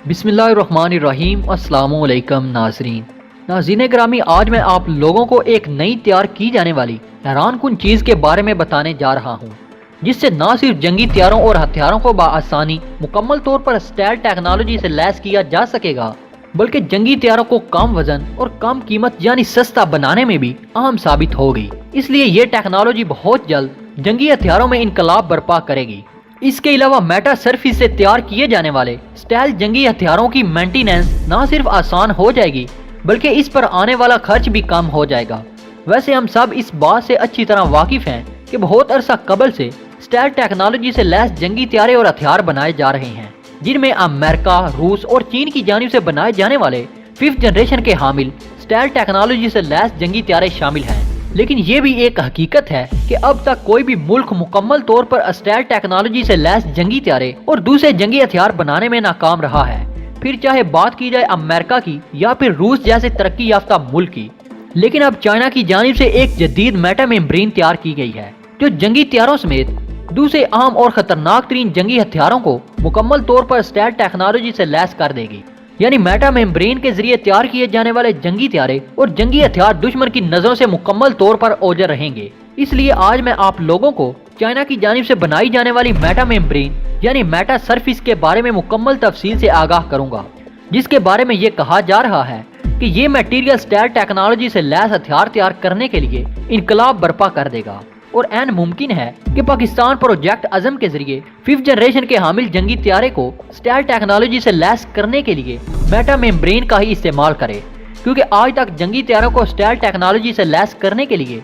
बिस्मिल्लाहिर्रहमानिर्रहीम। अस्सलामु अलैकुम नाज़रीन ग्रामी, आज मैं आप लोगों को एक नई तैयार की जाने वाली हैरान कुन चीज़ के बारे में बताने जा रहा हूँ, जिससे न सिर्फ जंगी तैयारों और हथियारों को बआसानी मुकम्मल तौर पर स्टेल्थ टेक्नोलॉजी से लैस किया जा सकेगा, बल्कि जंगी तैयारों को कम वजन और कम कीमत यानी सस्ता बनाने में भी अहम साबित होगी। इसलिए ये टेक्नोलॉजी बहुत जल्द जंगी हथियारों में इनकलाब बर्पा करेगी। इसके अलावा मेटा सरफेस से तैयार किए जाने वाले स्टेल्थ जंगी हथियारों की मेंटेनेंस न सिर्फ आसान हो जाएगी, बल्कि इस पर आने वाला खर्च भी कम हो जाएगा। वैसे हम सब इस बात से अच्छी तरह वाकिफ हैं कि बहुत अरसा कबल से स्टेल्थ टेक्नोलॉजी से लैस जंगी तैयारे और हथियार बनाए जा रहे हैं, जिनमें अमेरिका, रूस और चीन की जानिब से बनाए जाने वाले 5th जनरेशन के हामिल स्टेल्थ टेक्नोलॉजी से लैस जंगी तैयारे शामिल हैं। लेकिन ये भी एक हकीकत है कि अब तक कोई भी मुल्क मुकम्मल तौर पर स्टेल्थ टेक्नोलॉजी से लैस जंगी तैयारे और दूसरे जंगी हथियार बनाने में नाकाम रहा है, फिर चाहे बात की जाए अमेरिका की या फिर रूस जैसे तरक्की याफ्ता मुल्क की। लेकिन अब चाइना की जानिब से एक जदीद मेटा मेम्ब्रेन तैयार की गई है, जो जंगी तैयारों समेत दूसरे अहम और खतरनाक तरीन जंगी हथियारों को मुकम्मल तौर पर स्टेल्थ टेक्नोलॉजी से लैस कर देगी। यानी मेटा मेम्ब्रेन के जरिए तैयार किए जाने वाले जंगी तैयारे और जंगी हथियार दुश्मन की नजरों से मुकम्मल तौर पर ओझल रहेंगे। इसलिए आज मैं आप लोगों को चाइना की जानिब से बनाई जाने वाली मेटा मेम्ब्रेन यानी मेटा सरफेस के बारे में मुकम्मल तफसील से आगाह करूंगा, जिसके बारे में ये कहा जा रहा है कि ये मटेरियल स्टेल्थ टेक्नोलॉजी से लैस हथियार तैयार करने के लिए इनकलाब बर्पा कर देगा और ऐन मुमकिन है कि पाकिस्तान प्रोजेक्ट अज़म के जरिए 5th जनरेशन के हामिल जंगी तैयारे को स्टेल्थ टेक्नोलॉजी से लैस करने के लिए मेटा मेम्ब्रेन का ही इस्तेमाल करे, क्योंकि आज तक जंगी तैयारों को स्टेल्थ टेक्नोलॉजी से लैस करने के लिए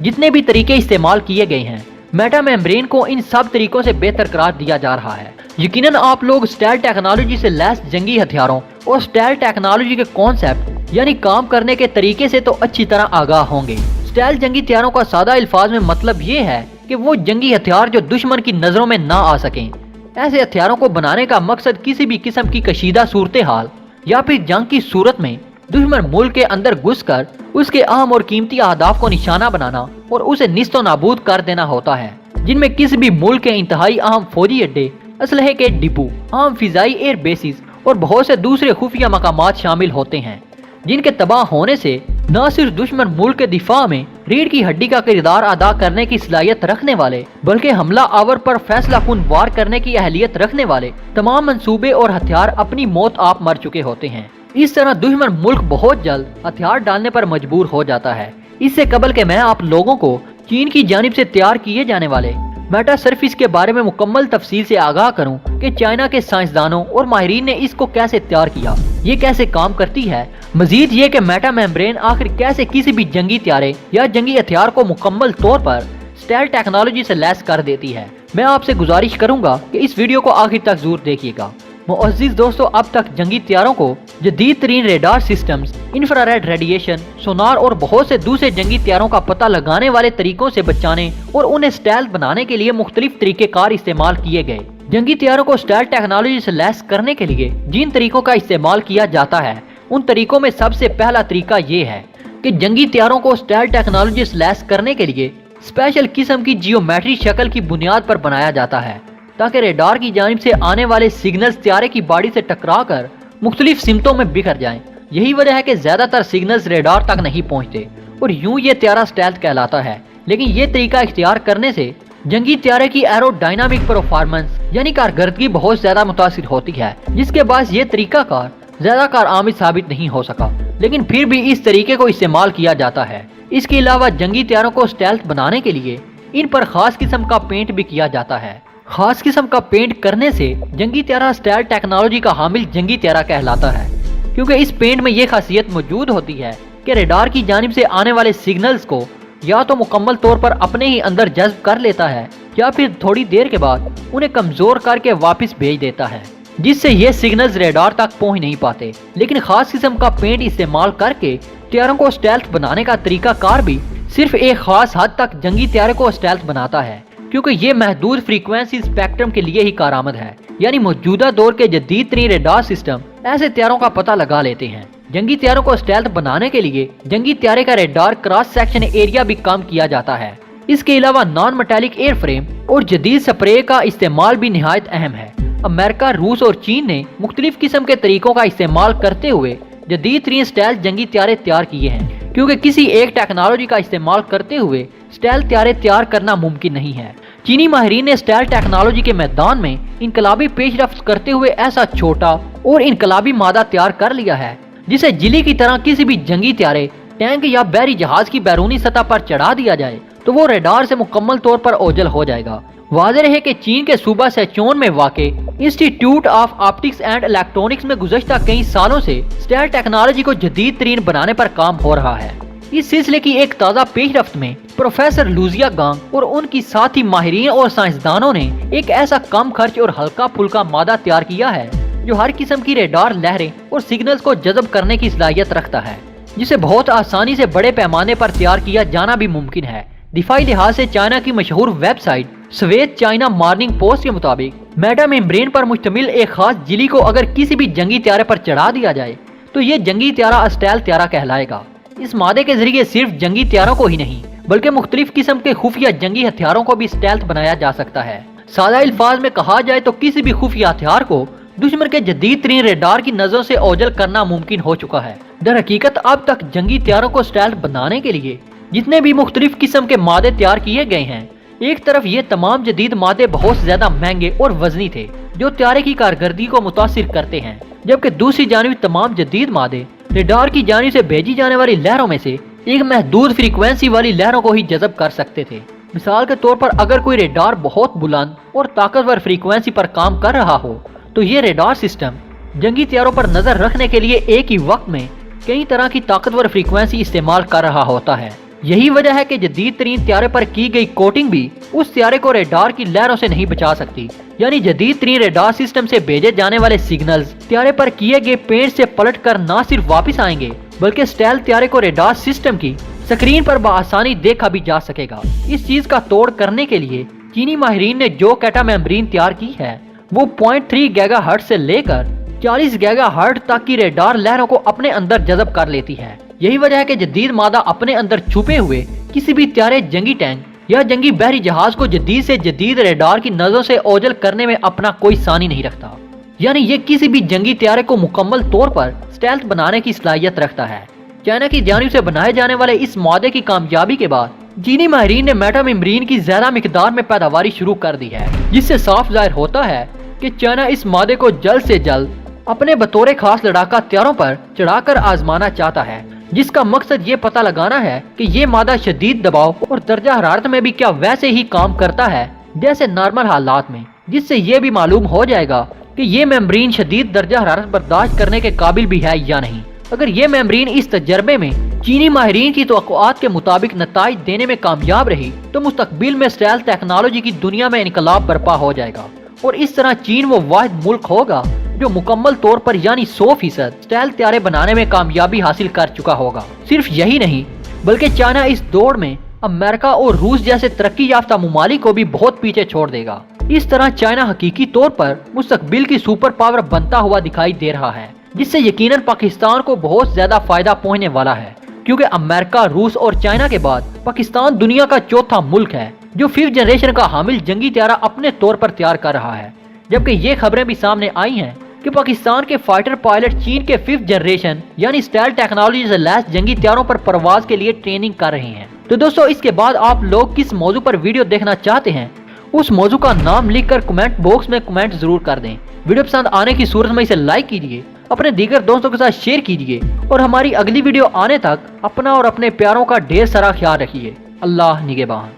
जितने भी तरीके इस्तेमाल किए गए हैं, मेटा मेम्ब्रेन को इन सब तरीकों से बेहतर करार दिया जा रहा है। यकीनन आप लोग स्टेल्थ टेक्नोलॉजी से लैस जंगी हथियारों और स्टेल्थ टेक्नोलॉजी के कॉन्सेप्ट यानी काम करने के तरीके से तो अच्छी तरह आगाह होंगे। स्टेल्थ जंगी हथियारों का सादा अल्फाज में मतलब ये है कि वो जंगी हथियार जो दुश्मन की नजरों में ना आ सकें। ऐसे हथियारों को बनाने का मकसद किसी भी किस्म की कशीदा सूरत हाल या फिर जंग की सूरत में दुश्मन मुल्क के अंदर घुसकर उसके अहम और कीमती अहदाफ को निशाना बनाना और उसे निस्तो नाबूद कर देना होता है, जिनमें किसी भी मुल्क के इंतहाई अहम फौजी अड्डे, असलहे के डिपो, अहम फिजाई एयर बेसिस और बहुत से दूसरे खुफिया मकामात शामिल होते हैं, जिनके तबाह होने से न सिर्फ दुश्मन मुल्क के दिफा में रीढ़ की हड्डी का किरदार अदा करने की सलाहियत रखने वाले, बल्कि हमला आवर पर फैसला कुन वार करने की अहलियत रखने वाले तमाम मंसूबे और हथियार अपनी मौत आप मर चुके होते हैं। इस तरह दुश्मन मुल्क बहुत जल्द हथियार डालने पर मजबूर हो जाता है। इससे कबल के मैं आप लोगों को चीन की जानिब से तैयार किए जाने वाले मेटा सरफेस के बारे में मुकम्मल तफसील से आगाह करूं कि चाइना के साइंसदानों और माहिरीन ने इसको कैसे तैयार किया, ये कैसे काम करती है, मजीद ये कि मेटा मेम्ब्रेन आखिर कैसे किसी भी जंगी तैयारे या जंगी हथियार को मुकम्मल तौर पर स्टेल्थ टेक्नोलॉजी से लैस कर देती है। मैं आपसे गुजारिश करूंगा कि इस वीडियो को आखिर तक जरूर देखिएगा। मुअज़्ज़िज़ दोस्तों, अब तक जंगी तैयारों को जदीद तरीन रेडार सिस्टम्स, इंफ्रारेड रेडिएशन, सोनार और बहुत से दूसरे जंगी तैयारों का पता लगाने वाले तरीकों से बचाने और उन्हें स्टेल्थ बनाने के लिए मुख्तलिफ तरीकेकार इस्तेमाल किए गए। जंगी तैयारों को स्टेल्थ टेक्नोलॉजी से लैस करने के लिए जिन तरीकों का इस्तेमाल किया जाता है, उन तरीकों में सबसे पहला तरीका ये है कि जंगी तैयारों को स्टेल्थ टेक्नोलॉजी से लैस करने के लिए स्पेशल किस्म की जियोमेट्री शक्ल की बुनियाद पर बनाया जाता है, ताकि रेडार की जानिब से आने वाले सिग्नल्स तैयारे की बॉडी से टकरा कर मुख्तलिफ सिमतों में बिखर जाएं। यही वजह है कि ज्यादातर सिग्नल्स रेडार तक नहीं पहुंचते और यूं ये तैयारा स्टेल्थ कहलाता है। लेकिन ये तरीका इख्तियार करने से जंगी तैयारे की एरोडायनामिक परफॉर्मेंस यानी कारकर्दगी बहुत ज्यादा मुतासिर होती है, जिसके बाद ये तरीकाकार ज्यादा कारआमद साबित नहीं हो सका, लेकिन फिर भी इस तरीके को इस्तेमाल किया जाता है। इसके अलावा जंगी तैयारों को स्टेल्थ बनाने के लिए इन पर खास किस्म का पेंट भी किया जाता है। खास किस्म का पेंट करने से जंगी तैयारा स्टेल्थ टेक्नोलॉजी का हामिल जंगी तैयारा कहलाता है, क्योंकि इस पेंट में ये खासियत मौजूद होती है कि रेडार की जानिब से आने वाले सिग्नल्स को या तो मुकम्मल तौर पर अपने ही अंदर जज्ब कर लेता है या फिर थोड़ी देर के बाद उन्हें कमजोर करके वापस भेज देता है, जिससे ये सिग्नल्स रेडार तक पहुंच नहीं पाते। लेकिन खास किस्म का पेंट इस्तेमाल करके तैयारों को स्टेल्थ बनाने का तरीका कार भी सिर्फ एक खास हद तक जंगी तैयारे को स्टेल्थ बनाता है, क्योंकि ये महदूद फ्रीक्वेंसी स्पेक्ट्रम के लिए ही कारआमद है। यानी मौजूदा दौर के जदीद तरीन रेडार सिस्टम ऐसे तैयारों का पता लगा लेते हैं। जंगी तैयारों को स्टेल्थ बनाने के लिए जंगी तैयारे का रेडार क्रॉस सेक्शन एरिया भी कम किया जाता है। इसके अलावा नॉन मेटालिक एयर फ्रेम और जदीद स्प्रे का इस्तेमाल भी निहायत अहम है। अमेरिका, रूस और चीन ने मुख्तलिफ किस्म के तरीकों का इस्तेमाल करते हुए जदीद तरीन स्टाइल जंगी त्यारे तैयार किए हैं, क्योंकि किसी एक टेक्नोलॉजी का इस्तेमाल करते हुए स्टाइल त्यारे तैयार करना मुमकिन नहीं है। चीनी माहिरीन ने स्टाइल टेक्नोलॉजी के मैदान में इनकलाबी पेशरफ्त करते हुए ऐसा छोटा और इनकलाबी मादा तैयार कर लिया है जिसे जिली की तरह किसी भी जंगी त्यारे, टैंक या बहरी जहाज की बैरूनी सतह पर चढ़ा दिया जाए तो वो रेडार से मुकम्मल तौर पर ओझल हो जाएगा। वाज़ेह है कि चीन के सूबा सेचोन में वाक़े institute of optics and electronics में गुज़श्ता कई सालों से स्टाइल टेक्नोलॉजी को जदीद तरीन बनाने पर काम हो रहा है। इस सिलसिले की एक ताज़ा पेशरफ्त में प्रोफेसर लुजिया गांग और उनकी साथी माहिरीन और साइंसदानों ने एक ऐसा कम खर्च और हल्का फुल्का मादा तैयार किया है जो हर किस्म की रेडार लहरें और सिग्नल्स को जज़ब करने की सलाहियत रखता है, जिसे बहुत आसानी से बड़े पैमाने पर तैयार किया जाना भी मुमकिन है। दिफाई लिहाज से चाइना की मशहूर वेबसाइट स्वेत चाइना मॉर्निंग पोस्ट के मुताबिक मेटा मेम्ब्रेन पर मुश्तमिल एक खास जिली को अगर किसी भी जंगी त्यारे पर चढ़ा दिया जाए तो ये जंगी त्यारा स्टाइल त्यारा कहलाएगा। इस मादे के जरिए सिर्फ जंगी त्यारों को ही नहीं बल्कि मुख्तलिफ किस्म के खुफिया जंगी हथियारों को भी स्टेल्थ बनाया जा सकता है। सादा अल्फाज में कहा जाए तो किसी भी खुफिया हथियार को दुश्मन के जदीद तरीन रेडार की नजरों से ओझल करना मुमकिन हो चुका है। दर हकीकत अब तक जंगी त्यारों को स्टेल्थ बनाने के लिए जितने भी मुख्तलिफ किस्म के मादे तैयार किए गए हैं, एक तरफ ये तमाम जदीद मादे बहुत ज्यादा महंगे और वजनी थे जो त्यारे की कारकर्दगी को मुतासिर करते हैं, जबकि दूसरी जानिब तमाम जदीद मादे रेडार की जानिब से भेजी जाने वाली लहरों में से एक महदूद फ्रीक्वेंसी वाली लहरों को ही जज़ब कर सकते थे। मिसाल के तौर पर अगर कोई रेडार बहुत बुलंद और ताकतवर फ्रीक्वेंसी पर काम कर रहा हो तो ये रेडार सिस्टम जंगी त्यारों पर नजर रखने के लिए एक ही वक्त में कई तरह की ताकतवर फ्रीक्वेंसी इस्तेमाल कर रहा होता है। यही वजह है कि जदीद तरीन त्यारे पर की गई कोटिंग भी उस त्यारे को रेडार की लहरों से नहीं बचा सकती। यानी जदीद तरीन रेडार सिस्टम से भेजे जाने वाले सिग्नल्स त्यारे पर किए गए पेंट से पलटकर न सिर्फ वापस आएंगे बल्कि स्टेल्थ त्यारे को रेडार सिस्टम की स्क्रीन पर बआसानी देखा भी जा सकेगा। इस चीज का तोड़ करने के लिए चीनी माहिरीन ने जो कैटा मेम्ब्रेन तैयार की है वो 0.3 गीगाहर्ट्ज से लेकर 40 गीगाहर्ट्ज तक की रेडार लहरों को अपने अंदर जज़ब कर लेती है। यही वजह है कि जदीद मादा अपने अंदर छुपे हुए किसी भी त्यारे, जंगी टैंक या जंगी बहरी जहाज को जदीद से जदीद रेडार की नजरों से ओझल करने में अपना कोई सानी नहीं रखता। यानी ये किसी भी जंगी त्यारे को मुकम्मल तौर पर स्टेल्थ बनाने की सलाहियत रखता है। चाइना की जानिब से बनाए जाने वाले इस मादे की कामयाबी के बाद चीनी माहिरीन ने मेटा मेम्ब्रेन की ज्यादा मिकदार में पैदावारी शुरू कर दी है, जिससे साफ जाहिर होता है कि चाइना इस मादे को जल्द से जल्द अपने बतौर खास लड़ाका हथियारों पर चढ़ाकर आजमाना चाहता है, जिसका मकसद ये पता लगाना है कि ये मादा शदीद दबाव और दर्जा हरारत में भी क्या वैसे ही काम करता है जैसे नॉर्मल हालात में, जिससे ये भी मालूम हो जाएगा कि ये मेम्ब्रेन शदीद दर्जा हरारत बर्दाश्त करने के काबिल भी है या नहीं। अगर ये मेम्ब्रेन इस तजर्बे में चीनी माहिरीन की तवक्कुआत के मुताबिक नताइज देने में कामयाब रही तो मुस्तकबिल में स्टेल्थ टेक्नोलॉजी की दुनिया में इनकलाब बर्पा हो जाएगा और इस तरह चीन वो वाहिद मुल्क होगा जो मुकम्मल तौर पर यानी 100% स्टेल्थ त्यारे बनाने में कामयाबी हासिल कर चुका होगा। सिर्फ यही नहीं बल्कि चाइना इस दौड़ में अमेरिका और रूस जैसे तरक्की याफ्ता ममालिक को भी बहुत पीछे छोड़ देगा। इस तरह चाइना हकीकी तौर पर मुस्तकबिल की सुपर पावर बनता हुआ दिखाई दे रहा है, जिससे यकीनन पाकिस्तान को बहुत ज्यादा फायदा पहुंचने वाला है, क्योंकि अमेरिका, रूस और चाइना के बाद पाकिस्तान दुनिया का चौथा मुल्क है जो 5th जनरेशन का हामिल जंगी त्यारा अपने तौर पर तैयार कर रहा है। जबकि ये खबरें भी सामने आई हैं कि पाकिस्तान के फाइटर पायलट चीन के 5th जनरेशन यानी स्टेल्थ टेक्नोलॉजी से लैस जंगी त्यारों पर परवाज के लिए ट्रेनिंग कर रहे हैं। तो दोस्तों, इसके बाद आप लोग किस मौजू पर वीडियो देखना चाहते हैं उस मौजू का नाम लिखकर कमेंट बॉक्स में कमेंट जरूर कर दें। वीडियो पसंद आने की सूरत में इसे लाइक कीजिए, अपने दीगर दोस्तों के साथ शेयर कीजिए और हमारी अगली वीडियो आने तक अपना और अपने प्यारों का ढेर सारा ख्याल रखिए। अल्लाह निगहबान।